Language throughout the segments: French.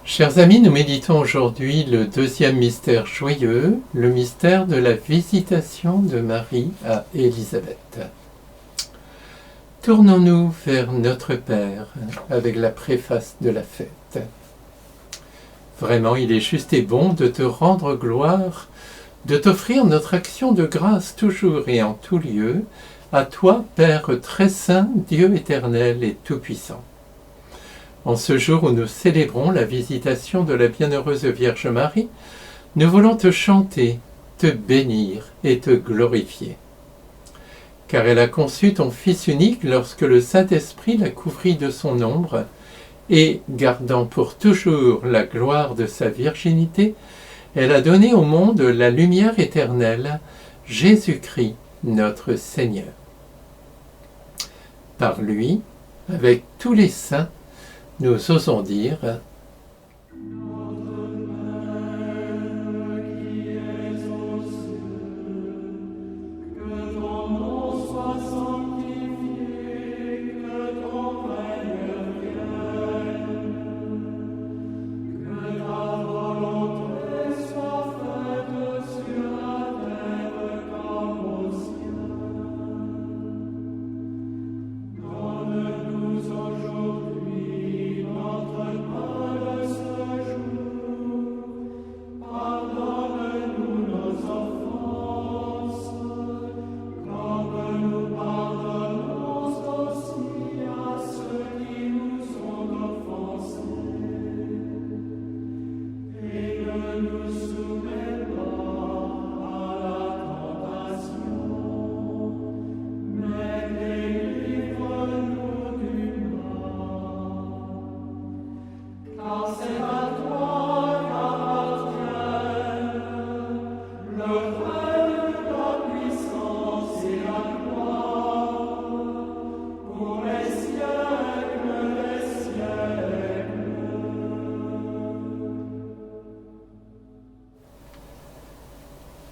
Chers amis, nous méditons aujourd'hui le deuxième mystère joyeux, le mystère de la visitation de Marie à Élisabeth. Tournons-nous vers notre Père avec la préface de la fête. Vraiment, il est juste et bon de te rendre gloire, de t'offrir notre action de grâce toujours et en tout lieu, à toi, Père très saint, Dieu éternel et tout-puissant. En ce jour où nous célébrons la visitation de la bienheureuse Vierge Marie, nous voulons te chanter, te bénir et te glorifier. Car elle a conçu ton Fils unique lorsque le Saint-Esprit l'a couvrit de son ombre, et, gardant pour toujours la gloire de sa virginité, elle a donné au monde la lumière éternelle, Jésus-Christ, notre Seigneur. Par lui, avec tous les saints, nous osons dire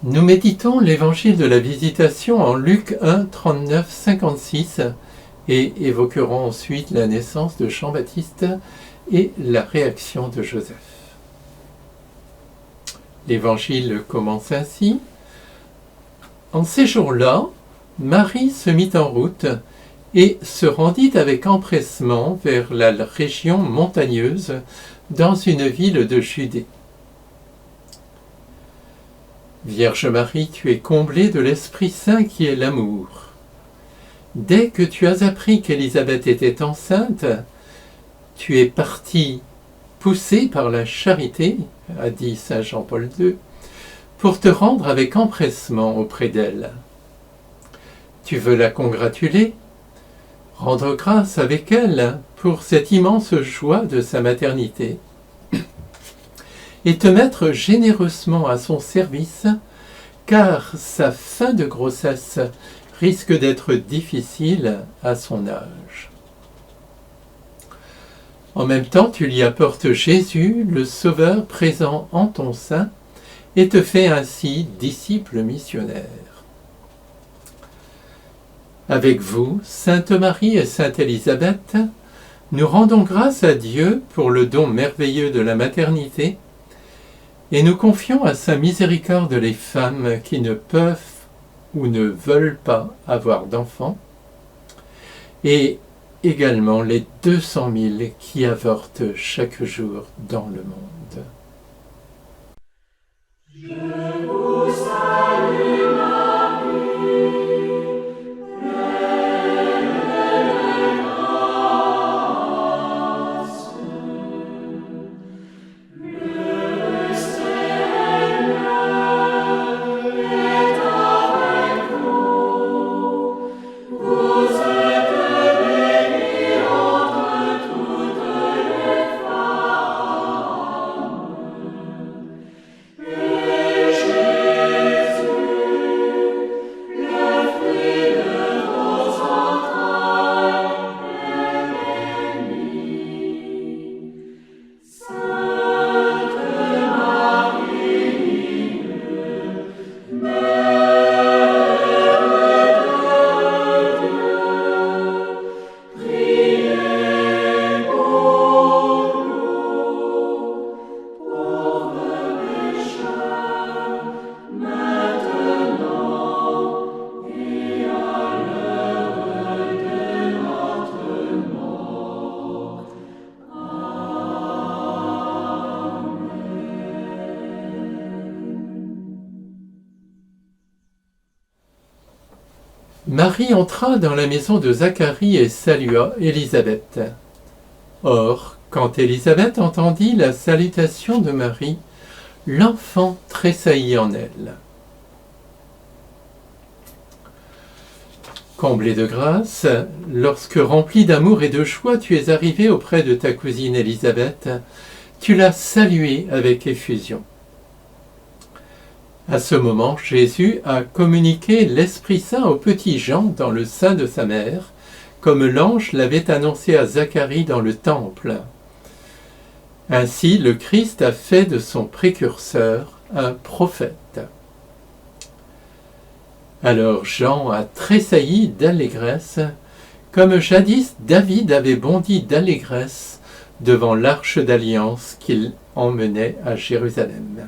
Nous méditons l'évangile de la visitation en Luc 1, 39, 56 et évoquerons ensuite la naissance de Jean-Baptiste et la réaction de Joseph. L'évangile commence ainsi. En ces jours-là, Marie se mit en route et se rendit avec empressement vers la région montagneuse dans une ville de Judée. Vierge Marie, tu es comblée de l'Esprit Saint qui est l'amour. Dès que tu as appris qu'Élisabeth était enceinte, tu es partie, poussée par la charité, a dit saint Jean-Paul II, pour te rendre avec empressement auprès d'elle. Tu veux la congratuler, rendre grâce avec elle pour cette immense joie de sa maternité, et te mettre généreusement à son service, car sa fin de grossesse risque d'être difficile à son âge. En même temps, tu lui apportes Jésus, le Sauveur présent en ton sein, et te fais ainsi disciple missionnaire. Avec vous, Sainte Marie et Sainte Élisabeth, nous rendons grâce à Dieu pour le don merveilleux de la maternité, et nous confions à sa miséricorde les femmes qui ne peuvent ou ne veulent pas avoir d'enfants, et également les 200 000 qui avortent chaque jour dans le monde. Je vous salue Marie, pleine de grâce. Le Seigneur est avec vous. Vous êtes bénie entre toutes les femmes. Et Marie entra dans la maison de Zacharie et salua Élisabeth. Or, quand Élisabeth entendit la salutation de Marie, l'enfant tressaillit en elle. Comblée de grâce, lorsque rempli d'amour et de joie, tu es arrivé auprès de ta cousine Élisabeth, tu l'as saluée avec effusion. À ce moment, Jésus a communiqué l'Esprit Saint au petit Jean dans le sein de sa mère, comme l'ange l'avait annoncé à Zacharie dans le temple. Ainsi, le Christ a fait de son précurseur un prophète. Alors Jean a tressailli d'allégresse, comme jadis David avait bondi d'allégresse devant l'arche d'alliance qu'il emmenait à Jérusalem.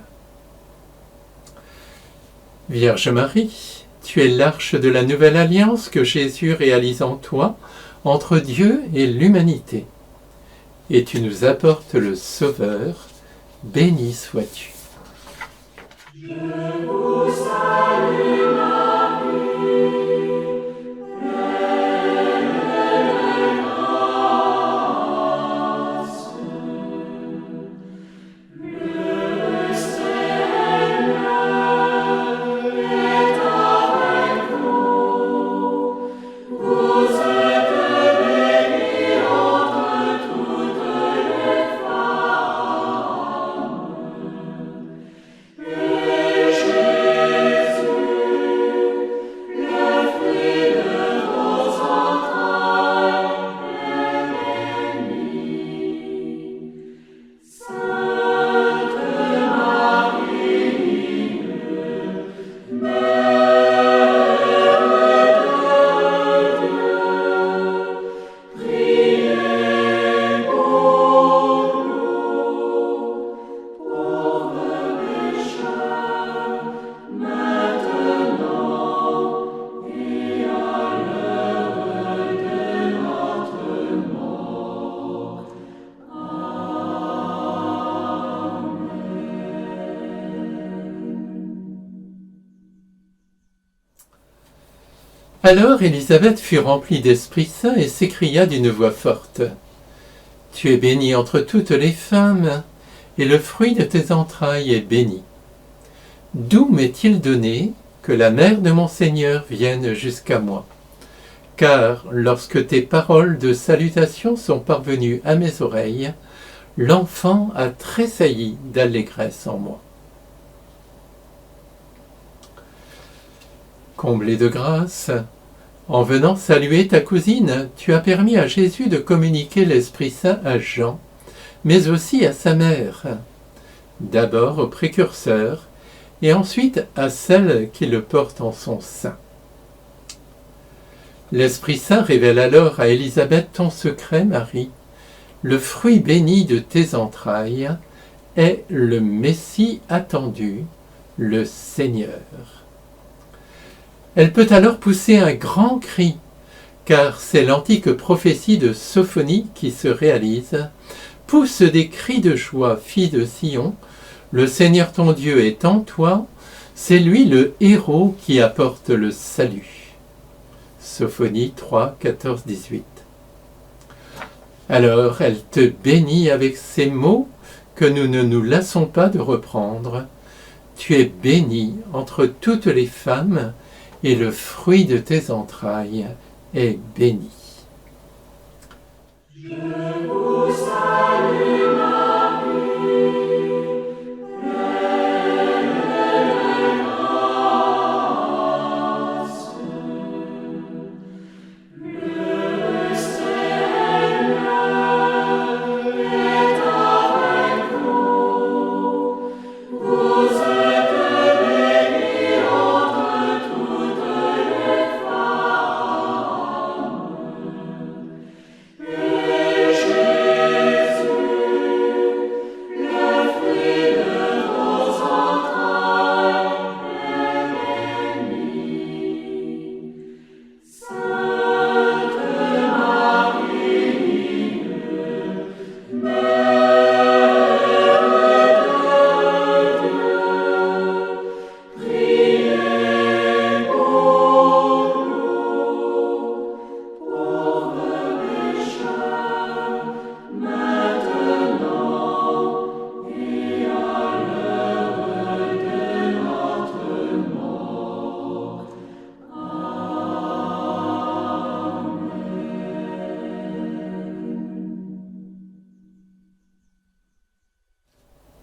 Vierge Marie, tu es l'arche de la nouvelle alliance que Jésus réalise en toi, entre Dieu et l'humanité. Et tu nous apportes le Sauveur, béni sois-tu. Je vous salue Marie, pleine de grâce. Le Seigneur est avec vous. Vous êtes bénie entre toutes les femmes. Et Jésus, le fruit de vos entrailles, est béni. Sainte Marie, Mère de Dieu, priez pour nous, pauvres pécheurs, maintenant et à l'heure de notre mort. Alors Élisabeth fut remplie d'Esprit Saint et s'écria d'une voix forte : Tu es bénie entre toutes les femmes, et le fruit de tes entrailles est béni. D'où m'est-il donné que la mère de mon Seigneur vienne jusqu'à moi ? Car lorsque tes paroles de salutation sont parvenues à mes oreilles, l'enfant a tressailli d'allégresse en moi. Comblée de grâce, en venant saluer ta cousine, tu as permis à Jésus de communiquer l'Esprit Saint à Jean, mais aussi à sa mère, d'abord au précurseur, et ensuite à celle qui le porte en son sein. L'Esprit Saint révèle alors à Élisabeth ton secret, Marie. Le fruit béni de tes entrailles est le Messie attendu, le Seigneur. Elle peut alors pousser un grand cri, car c'est l'antique prophétie de Sophonie qui se réalise. Pousse des cris de joie, fille de Sion, le Seigneur ton Dieu est en toi, c'est lui le héros qui apporte le salut. Sophonie 3, 14, 18. Alors elle te bénit avec ces mots que nous ne nous lassons pas de reprendre. Tu es bénie entre toutes les femmes, et le fruit de tes entrailles est béni. Je vous salue Marie, pleine de grâce. Le Seigneur est avec vous. Vous êtes bénie entre toutes les femmes.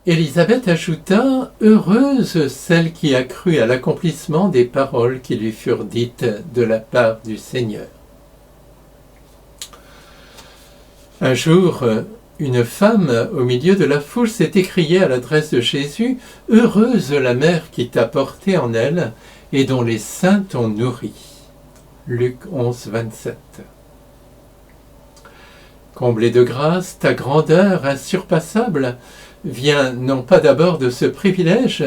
Élisabeth ajouta « Heureuse celle qui a cru à l'accomplissement des paroles qui lui furent dites de la part du Seigneur. » Un jour, une femme au milieu de la foule s'est écriée à l'adresse de Jésus « Heureuse la mère qui t'a porté en elle et dont les seins t'ont nourri. » Luc 11, 27. Comblée de grâce, ta grandeur insurpassable vient non pas d'abord de ce privilège,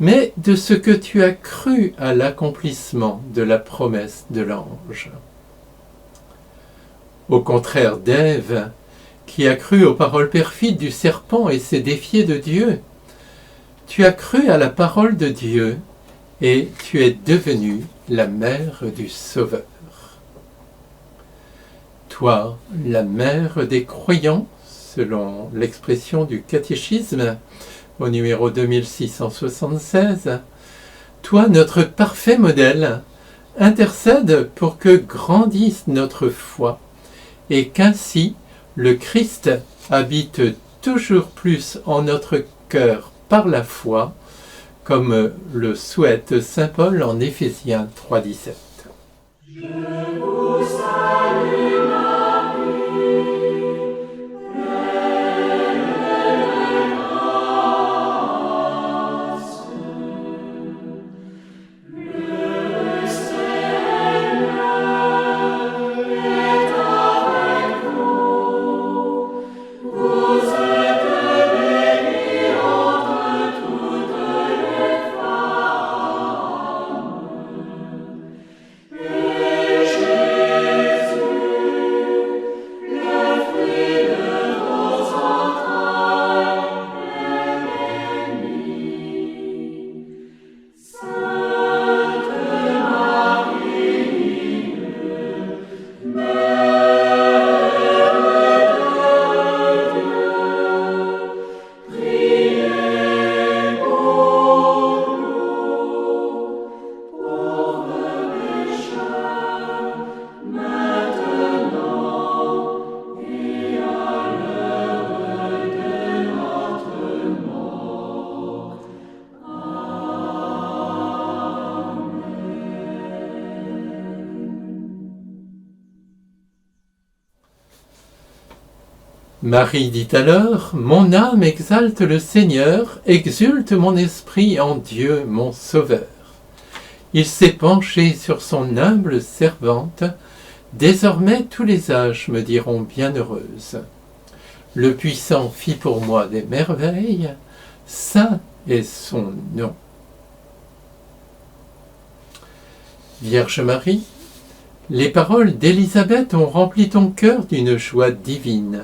mais de ce que tu as cru à l'accomplissement de la promesse de l'ange. Au contraire d'Ève, qui a cru aux paroles perfides du serpent et s'est défiée de Dieu, tu as cru à la parole de Dieu et tu es devenue la mère du Sauveur. Toi, la mère des croyants, selon l'expression du catéchisme au numéro 2676, toi, notre parfait modèle, intercède pour que grandisse notre foi et qu'ainsi le Christ habite toujours plus en notre cœur par la foi, comme le souhaite saint Paul en Éphésiens 3,17. Je vous salue. Marie dit alors, « Mon âme exalte le Seigneur, exulte mon esprit en Dieu mon Sauveur. Il s'est penché sur son humble servante, désormais tous les âges me diront bienheureuse. Le Puissant fit pour moi des merveilles, saint est son nom. » Vierge Marie, les paroles d'Élisabeth ont rempli ton cœur d'une joie divine.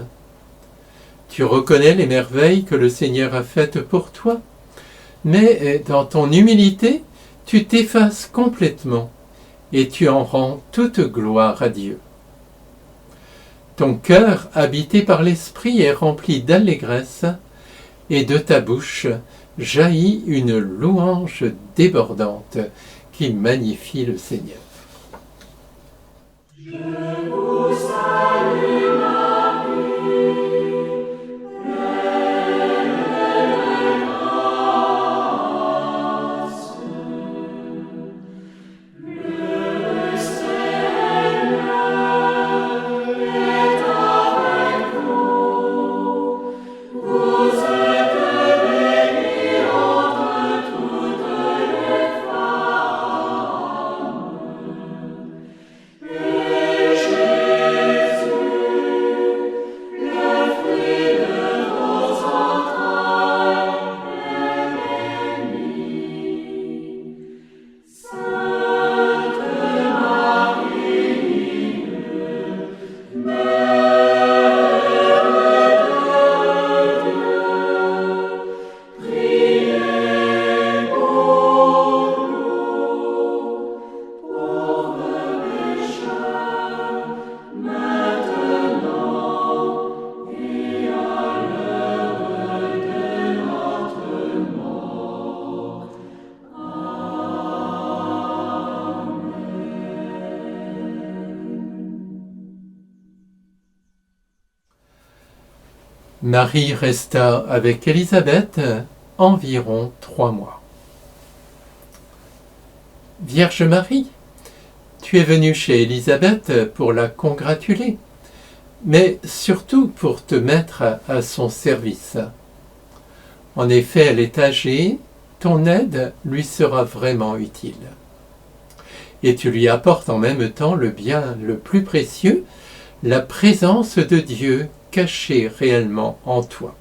Tu reconnais les merveilles que le Seigneur a faites pour toi, mais dans ton humilité, tu t'effaces complètement et tu en rends toute gloire à Dieu. Ton cœur, habité par l'Esprit, est rempli d'allégresse et de ta bouche jaillit une louange débordante qui magnifie le Seigneur. Je vous salue. Marie resta avec Élisabeth environ 3 mois. Vierge Marie, tu es venue chez Élisabeth pour la congratuler, mais surtout pour te mettre à son service. En effet, elle est âgée, ton aide lui sera vraiment utile. Et tu lui apportes en même temps le bien le plus précieux, la présence de Dieu cachée réellement en toi.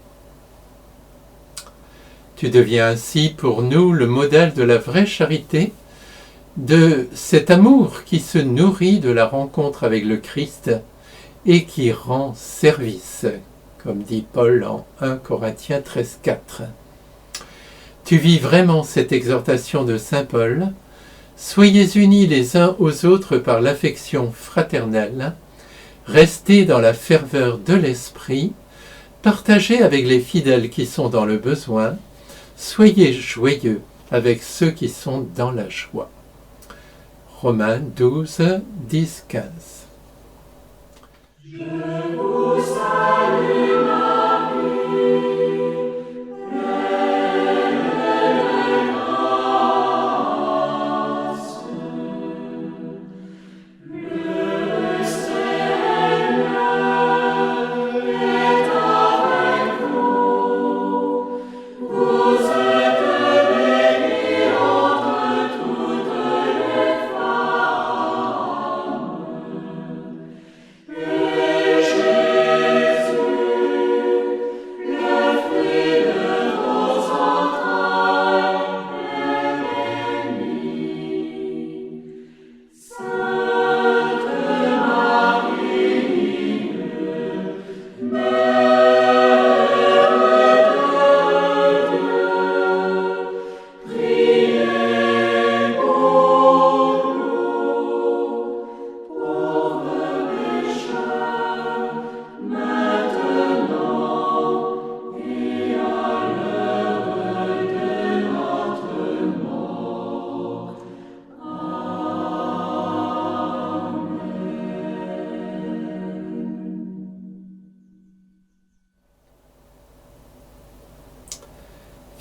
Tu deviens ainsi pour nous le modèle de la vraie charité, de cet amour qui se nourrit de la rencontre avec le Christ et qui rend service, comme dit Paul en 1 Corinthiens 13,4. Tu vis vraiment cette exhortation de saint Paul. Soyez unis les uns aux autres par l'affection fraternelle, restez dans la ferveur de l'esprit, partagez avec les fidèles qui sont dans le besoin, soyez joyeux avec ceux qui sont dans la joie. Romains 12, 10, 15. Je vous salue Marie,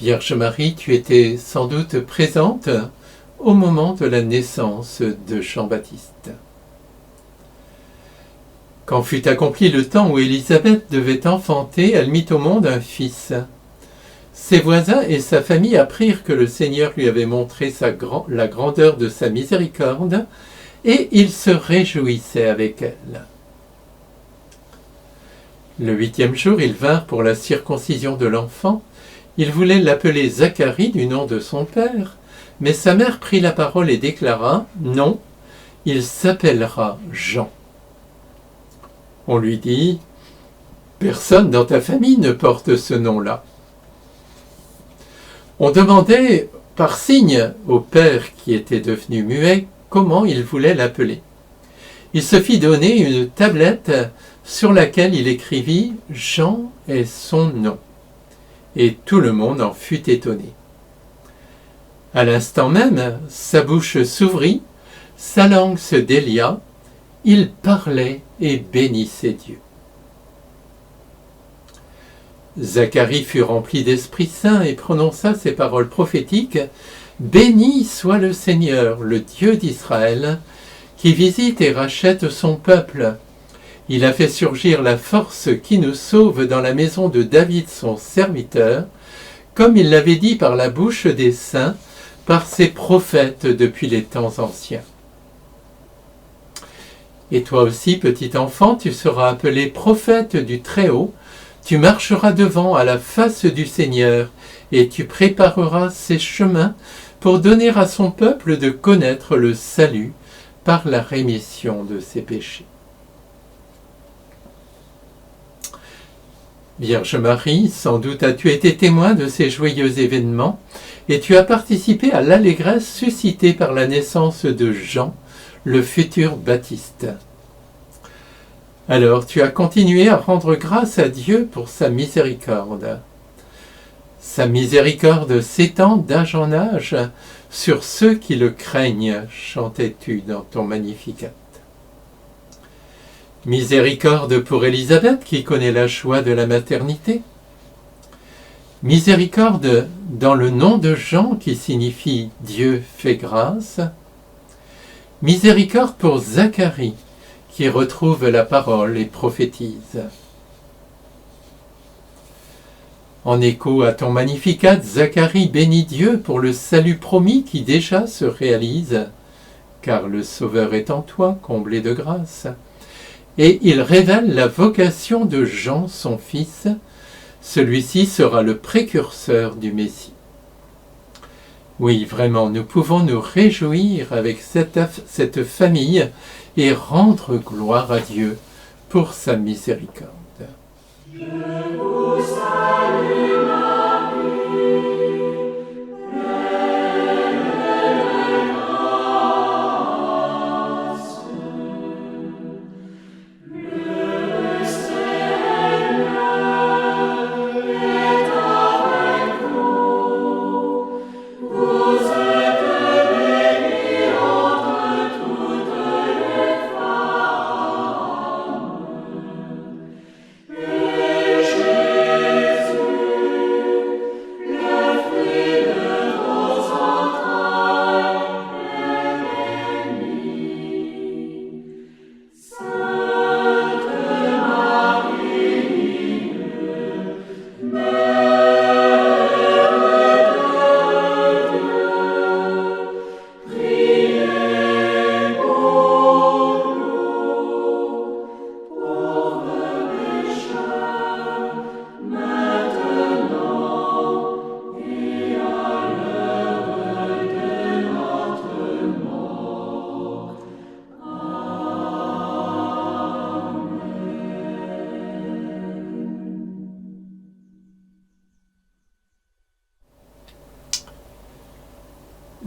Vierge Marie, tu étais sans doute présente au moment de la naissance de Jean-Baptiste. Quand fut accompli le temps où Élisabeth devait enfanter, elle mit au monde un fils. Ses voisins et sa famille apprirent que le Seigneur lui avait montré la grandeur de sa miséricorde, et ils se réjouissaient avec elle. Le 8e jour, ils vinrent pour la circoncision de l'enfant. Ils voulaient l'appeler Zacharie du nom de son père, mais sa mère prit la parole et déclara « Non, il s'appellera Jean ». On lui dit « Personne dans ta famille ne porte ce nom-là ». On demandait par signe au père qui était devenu muet comment il voulait l'appeler. Il se fit donner une tablette sur laquelle il écrivit « Jean est son nom ». Et tout le monde en fut étonné. À l'instant même, sa bouche s'ouvrit, sa langue se délia, il parlait et bénissait Dieu. Zacharie fut rempli d'Esprit Saint et prononça ces paroles prophétiques « Béni soit le Seigneur, le Dieu d'Israël, qui visite et rachète son peuple. Il a fait surgir la force qui nous sauve dans la maison de David son serviteur, comme il l'avait dit par la bouche des saints, par ses prophètes depuis les temps anciens. Et toi aussi, petit enfant, tu seras appelé prophète du Très-Haut, tu marcheras devant à la face du Seigneur, et tu prépareras ses chemins pour donner à son peuple de connaître le salut par la rémission de ses péchés. Vierge Marie, sans doute as-tu été témoin de ces joyeux événements et tu as participé à l'allégresse suscitée par la naissance de Jean, le futur Baptiste. Alors tu as continué à rendre grâce à Dieu pour sa miséricorde. Sa miséricorde s'étend d'âge en âge sur ceux qui le craignent, chantais-tu dans ton Magnificat. Miséricorde pour Élisabeth qui connaît la joie de la maternité. Miséricorde dans le nom de Jean qui signifie Dieu fait grâce. Miséricorde pour Zacharie qui retrouve la parole et prophétise. En écho à ton Magnificat, Zacharie bénit Dieu pour le salut promis qui déjà se réalise, car le Sauveur est en toi, comblé de grâce. Et il révèle la vocation de Jean, son fils. Celui-ci sera le précurseur du Messie. Oui, vraiment, nous pouvons nous réjouir avec cette famille et rendre gloire à Dieu pour sa miséricorde. Je vous salue Marie,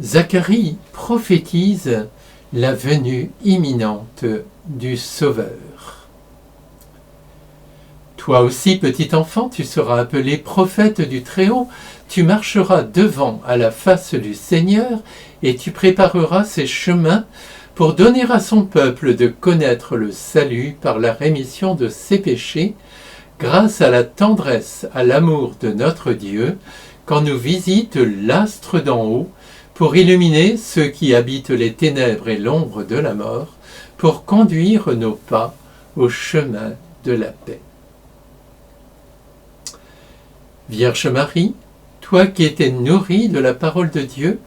Zacharie prophétise la venue imminente du Sauveur. Toi aussi, petit enfant, tu seras appelé prophète du Très-Haut, tu marcheras devant à la face du Seigneur et tu prépareras ses chemins pour donner à son peuple de connaître le salut par la rémission de ses péchés, grâce à la tendresse, à l'amour de notre Dieu, quand nous visite l'astre d'en haut, pour illuminer ceux qui habitent les ténèbres et l'ombre de la mort, pour conduire nos pas au chemin de la paix. Vierge Marie, toi qui étais nourrie de la parole de Dieu,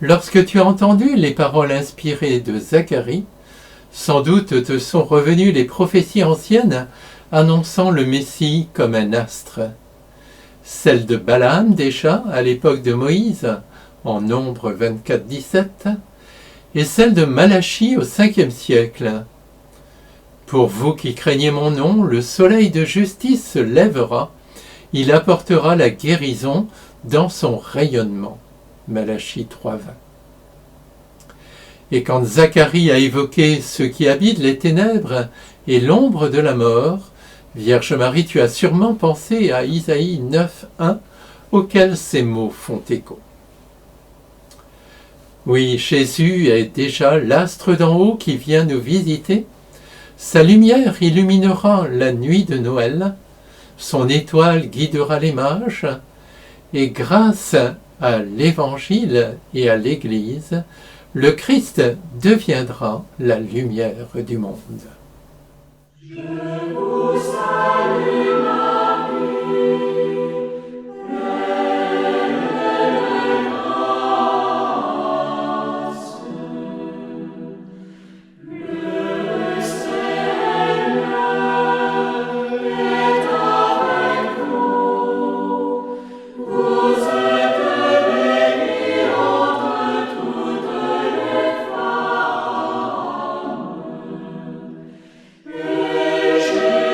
lorsque tu as entendu les paroles inspirées de Zacharie, sans doute te sont revenues les prophéties anciennes annonçant le Messie comme un astre. Celle de Balaam déjà à l'époque de Moïse, en Nombre 24, 17, et celle de Malachie au 5e siècle. Pour vous qui craignez mon nom, le soleil de justice se lèvera, il apportera la guérison dans son rayonnement. Malachie 3, 20. Et quand Zacharie a évoqué ceux qui habitent les ténèbres et l'ombre de la mort, Vierge Marie, tu as sûrement pensé à Isaïe 9, 1, auquel ces mots font écho. Oui, Jésus est déjà l'astre d'en haut qui vient nous visiter. Sa lumière illuminera la nuit de Noël, son étoile guidera les mages, et grâce à l'Évangile et à l'Église, le Christ deviendra la lumière du monde. Je vous salue Marie. Je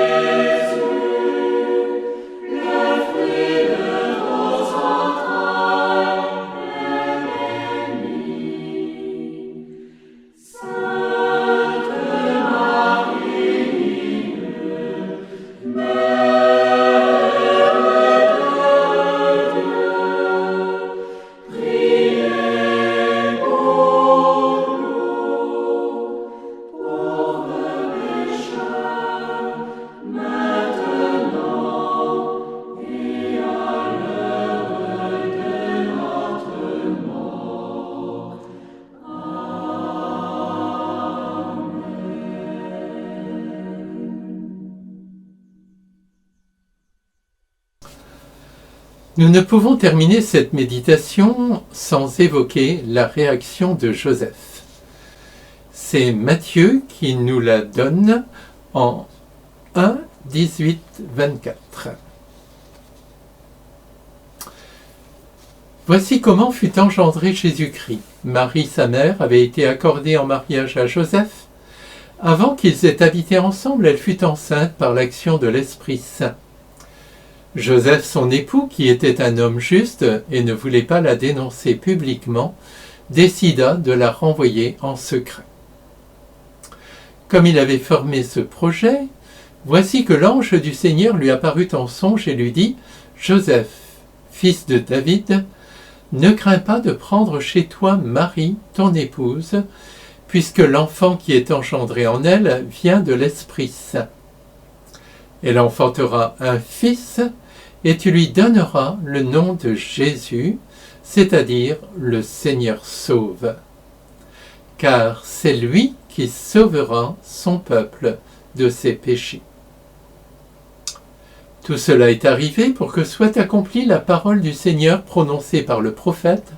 Nous ne pouvons terminer cette méditation sans évoquer la réaction de Joseph. C'est Matthieu qui nous la donne en 1, 18, 24. Voici comment fut engendré Jésus-Christ. Marie, sa mère, avait été accordée en mariage à Joseph. Avant qu'ils aient habité ensemble, elle fut enceinte par l'action de l'Esprit Saint. Joseph, son époux, qui était un homme juste et ne voulait pas la dénoncer publiquement, décida de la renvoyer en secret. Comme il avait formé ce projet, voici que l'ange du Seigneur lui apparut en songe et lui dit « Joseph, fils de David, ne crains pas de prendre chez toi Marie, ton épouse, puisque l'enfant qui est engendré en elle vient de l'Esprit Saint. Elle enfantera un fils, et tu lui donneras le nom de Jésus, c'est-à-dire le Seigneur sauve. Car c'est lui qui sauvera son peuple de ses péchés. » Tout cela est arrivé pour que soit accomplie la parole du Seigneur prononcée par le prophète.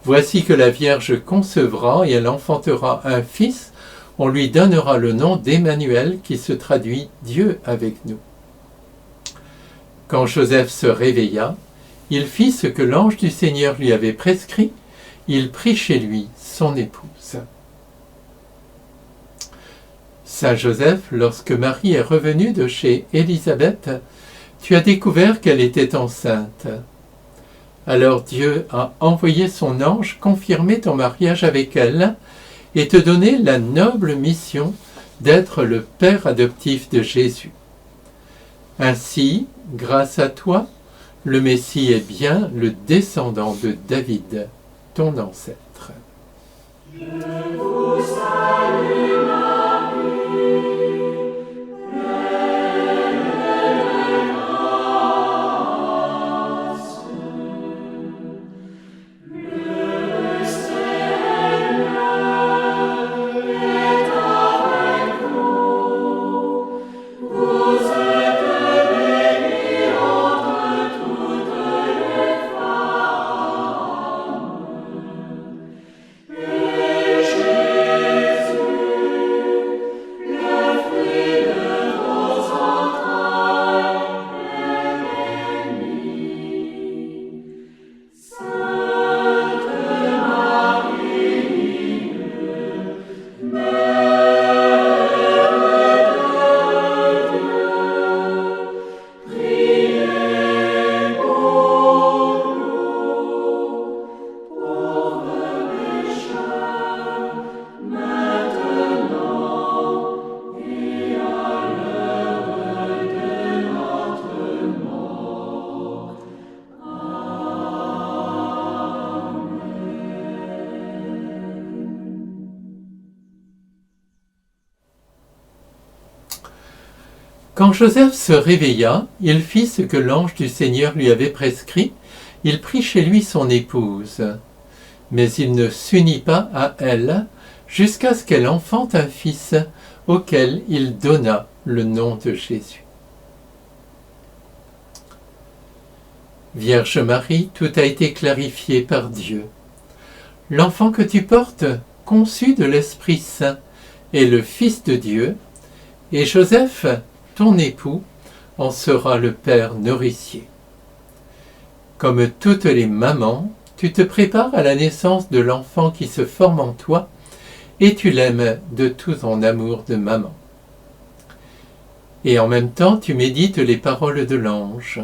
Voici que la Vierge concevra et elle enfantera un fils, on lui donnera le nom d'Emmanuel qui se traduit Dieu avec nous. Quand Joseph se réveilla, il fit ce que l'ange du Seigneur lui avait prescrit, il prit chez lui son épouse. Saint Joseph, lorsque Marie est revenue de chez Élisabeth, tu as découvert qu'elle était enceinte. Alors Dieu a envoyé son ange confirmer ton mariage avec elle et te donner la noble mission d'être le père adoptif de Jésus. Ainsi, grâce à toi, le Messie est bien le descendant de David, ton ancêtre. Je vous salue, Marie. Quand Joseph se réveilla, il fit ce que l'ange du Seigneur lui avait prescrit, il prit chez lui son épouse. Mais il ne s'unit pas à elle jusqu'à ce qu'elle enfante un fils auquel il donna le nom de Jésus. Vierge Marie, tout a été clarifié par Dieu. L'enfant que tu portes, conçu de l'Esprit Saint, est le Fils de Dieu, et Joseph, ton époux, en sera le père nourricier. Comme toutes les mamans, tu te prépares à la naissance de l'enfant qui se forme en toi, et tu l'aimes de tout ton amour de maman. Et en même temps, tu médites les paroles de l'ange.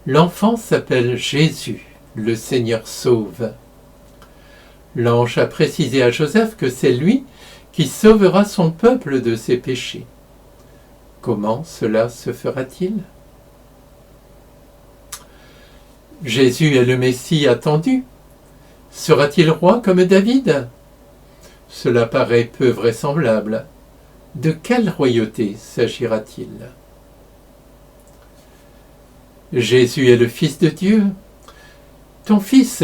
L'enfant s'appelle Jésus, le Seigneur sauve. L'ange a précisé à Joseph que c'est lui qui sauvera son peuple de ses péchés. Comment cela se fera-t-il ? Jésus est le Messie attendu. Sera-t-il roi comme David ? Cela paraît peu vraisemblable. De quelle royauté s'agira-t-il ? Jésus est le Fils de Dieu. Ton Fils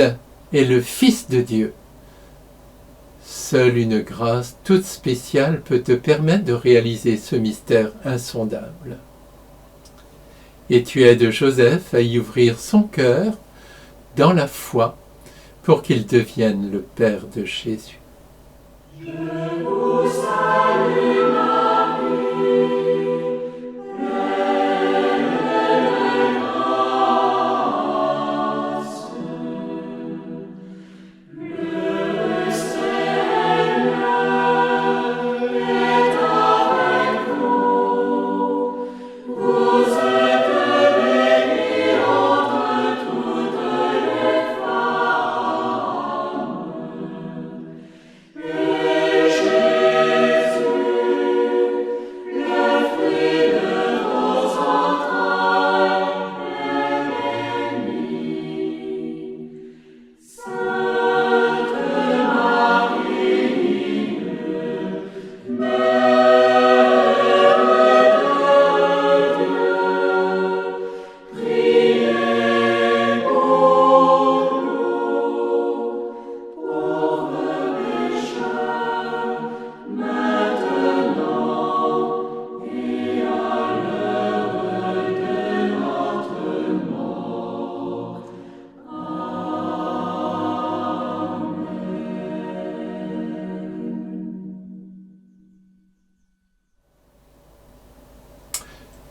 est le Fils de Dieu. Seule une grâce toute spéciale peut te permettre de réaliser ce mystère insondable. et tu aides Joseph à y ouvrir son cœur dans la foi pour qu'il devienne le Père de Jésus. Je vous salue Marie,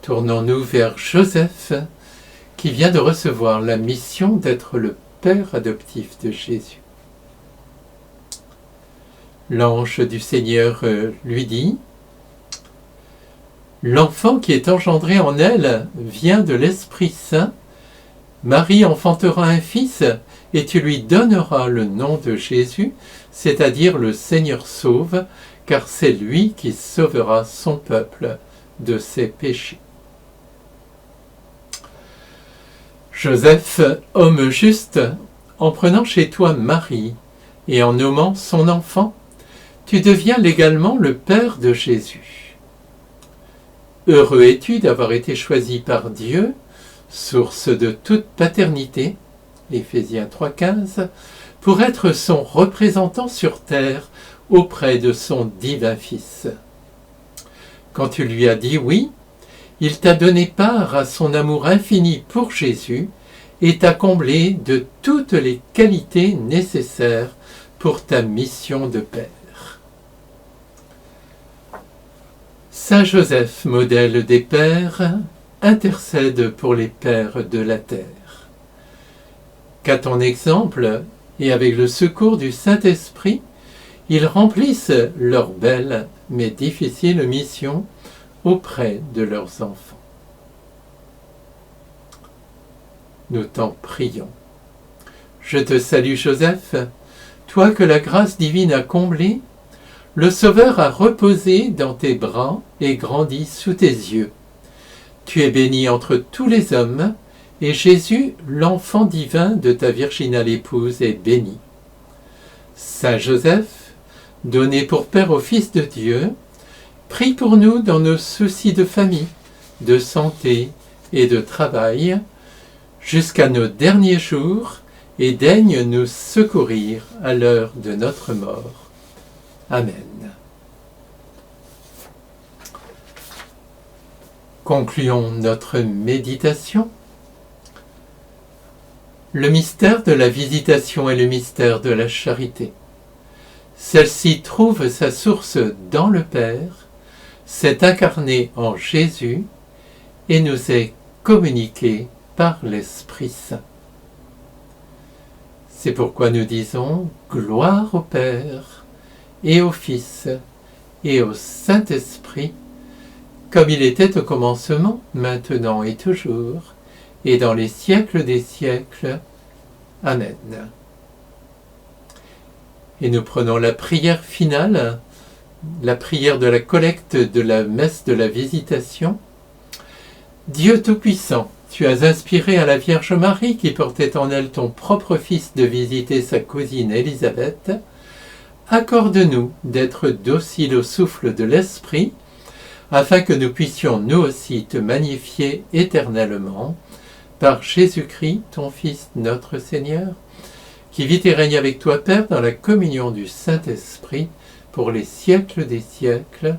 Tournons-nous vers Joseph, qui vient de recevoir la mission d'être le père adoptif de Jésus. L'ange du Seigneur lui dit : « L'enfant qui est engendré en elle vient de l'Esprit Saint. Marie enfantera un fils, et tu lui donneras le nom de Jésus, c'est-à-dire le Seigneur sauve, car c'est lui qui sauvera son peuple de ses péchés. » Joseph, homme juste, en prenant chez toi Marie et en nommant son enfant, tu deviens légalement le Père de Jésus. Heureux es-tu d'avoir été choisi par Dieu, source de toute paternité, Éphésiens 3,15, pour être son représentant sur terre auprès de son divin Fils. Quand tu lui as dit oui, il t'a donné part à son amour infini pour Jésus et t'a comblé de toutes les qualités nécessaires pour ta mission de père. Saint Joseph, modèle des pères, intercède pour les pères de la terre. Qu'à ton exemple, et avec le secours du Saint-Esprit, ils remplissent leur belle mais difficile mission auprès de leurs enfants. Nous t'en prions. Je te salue Joseph, toi que la grâce divine a comblé, le Sauveur a reposé dans tes bras et grandi sous tes yeux. Tu es béni entre tous les hommes, et Jésus, l'enfant divin de ta virginale épouse, est béni. Saint Joseph, donné pour Père au Fils de Dieu, prie pour nous dans nos soucis de famille, de santé et de travail, jusqu'à nos derniers jours, et daigne nous secourir à l'heure de notre mort. Amen. Concluons notre méditation. Le mystère de la visitation est le mystère de la charité. Celle-ci trouve sa source dans le Père, s'est incarnée en Jésus et nous est communiquée par l'Esprit Saint. C'est pourquoi nous disons gloire au Père et au Fils et au Saint-Esprit, comme il était au commencement, maintenant et toujours, et dans les siècles des siècles. Amen. Et nous prenons la prière finale, la prière de la collecte de la messe de la Visitation. Dieu Tout-Puissant, tu as inspiré à la Vierge Marie, qui portait en elle ton propre Fils, de visiter sa cousine Élisabeth. Accorde-nous d'être dociles au souffle de l'Esprit, afin que nous puissions nous aussi te magnifier éternellement, par Jésus-Christ, ton Fils, notre Seigneur, qui vit et règne avec toi, Père, dans la communion du Saint-Esprit, pour les siècles des siècles.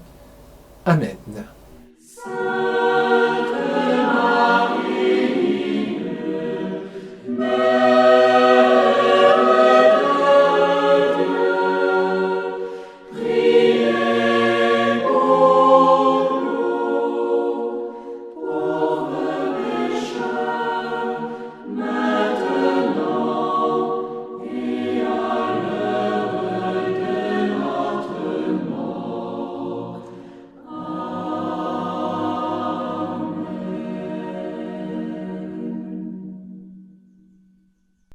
Amen.